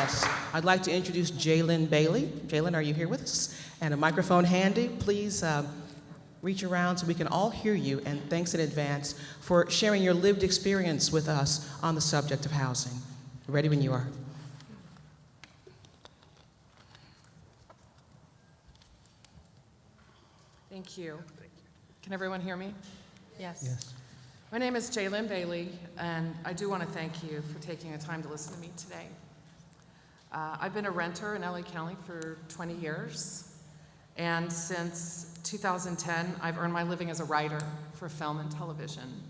house. I'd like to introduce Jaelyn Bailey. Jaelyn, are you here with us? And a microphone handy. Please reach around so we can all hear you, and thanks in advance for sharing your lived experience with us on the subject of housing. Ready when you are. Thank you. Can everyone hear me? Yes. Yes. My name is Jaelyn Bailey, and I do want to thank you for taking the time to listen to me today. I've been a renter in LA County for 20 years, and since 2010, I've earned my living as a writer for film and television.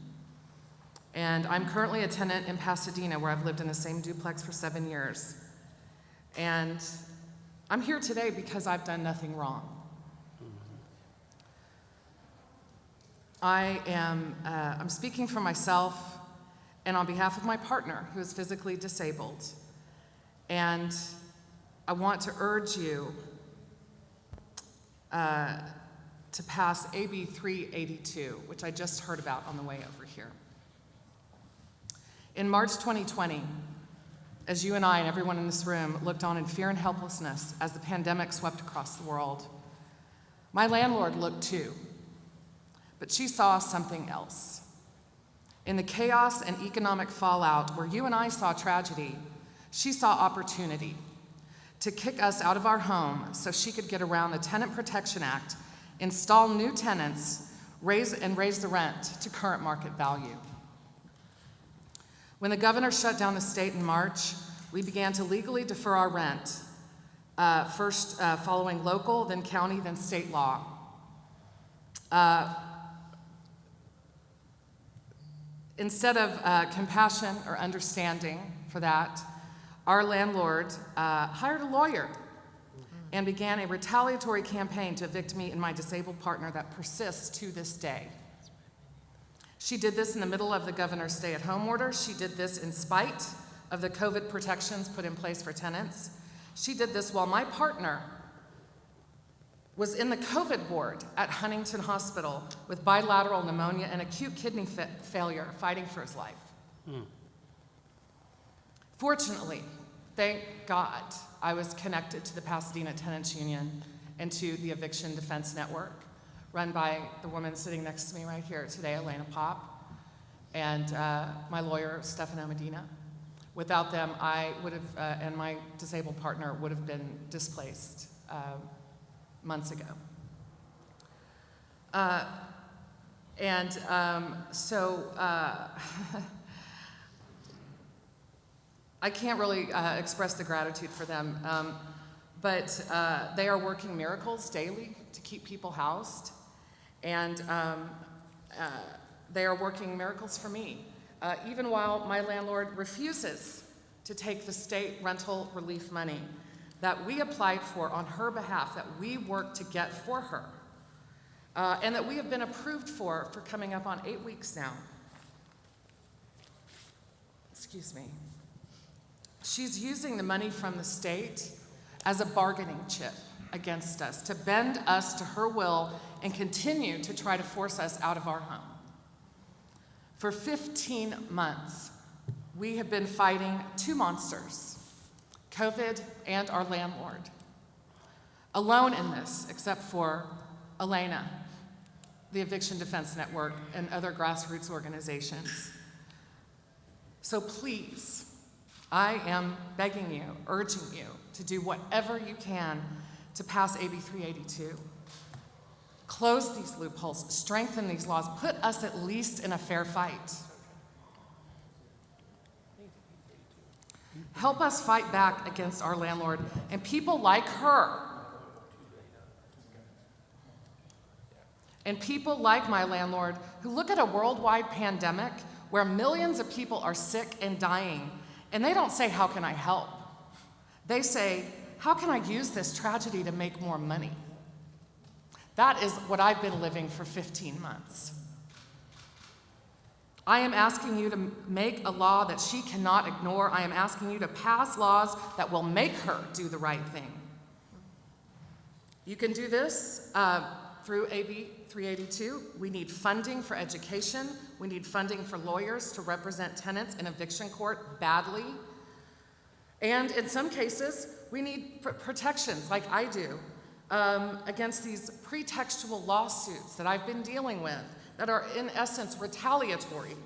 And I'm currently a tenant in Pasadena, where I've lived in the same duplex for 7 years. And I'm here today because I've done nothing wrong. I'm speaking for myself and on behalf of my partner, who is physically disabled. And I want to urge you to pass AB 382, which I just heard about on the way over here. In March 2020, as you and I and everyone in this room looked on in fear and helplessness as the pandemic swept across the world, my landlord looked too. But she saw something else. In the chaos and economic fallout where you and I saw tragedy, she saw opportunity to kick us out of our home so she could get around the Tenant Protection Act, install new tenants, raise the rent to current market value. When the governor shut down the state in March, we began to legally defer our rent, first following local, then county, then state law. Instead of compassion or understanding for that, our landlord hired a lawyer and began a retaliatory campaign to evict me and my disabled partner that persists to this day. She did this in the middle of the governor's stay-at-home order. She did this in spite of the COVID protections put in place for tenants. She did this while my partner was in the COVID ward at Huntington Hospital with bilateral pneumonia and acute kidney failure, fighting for his life. Fortunately, thank God, I was connected to the Pasadena Tenants Union and to the Eviction Defense Network, run by the woman sitting next to me right here today, Elena Pop, and my lawyer, Stefano Medina. Without them, I would have, and my disabled partner would have been displaced months ago. I can't really express the gratitude for them, but they are working miracles daily to keep people housed, and they are working miracles for me, even while my landlord refuses to take the state rental relief money that we applied for on her behalf, that we worked to get for her, and that we have been approved for coming up on 8 weeks now. Excuse me. She's using the money from the state as a bargaining chip against us, to bend us to her will and continue to try to force us out of our home. For 15 months, we have been fighting two monsters, COVID and our landlord. Alone in this, except for Elena, the Eviction Defense Network, and other grassroots organizations. So please, I am begging you, urging you to do whatever you can to pass AB 382. Close these loopholes, strengthen these laws, put us at least in a fair fight. Help us fight back against our landlord and people like her. And people like my landlord who look at a worldwide pandemic where millions of people are sick and dying, and they don't say, how can I help? They say, how can I use this tragedy to make more money? That is what I've been living for 15 months. I am asking you to make a law that she cannot ignore. I am asking you to pass laws that will make her do the right thing. You can do this through AB 382. We need funding for education. We need funding for lawyers to represent tenants in eviction court badly. And in some cases, we need protections, like I do, against these pretextual lawsuits that I've been dealing with that are, in essence, retaliatory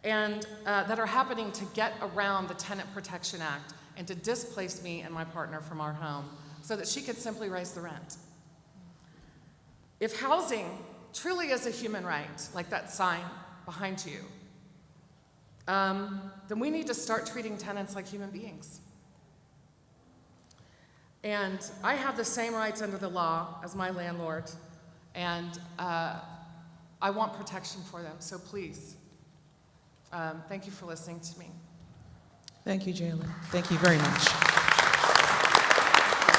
and that are happening to get around the Tenant Protection Act and to displace me and my partner from our home so that she could simply raise the rent. If housing truly is a human right, like that sign behind you, then we need to start treating tenants like human beings. And I have the same rights under the law as my landlord, and I want protection for them, so please, thank you for listening to me. Thank you, Jaelyn. Thank you very much.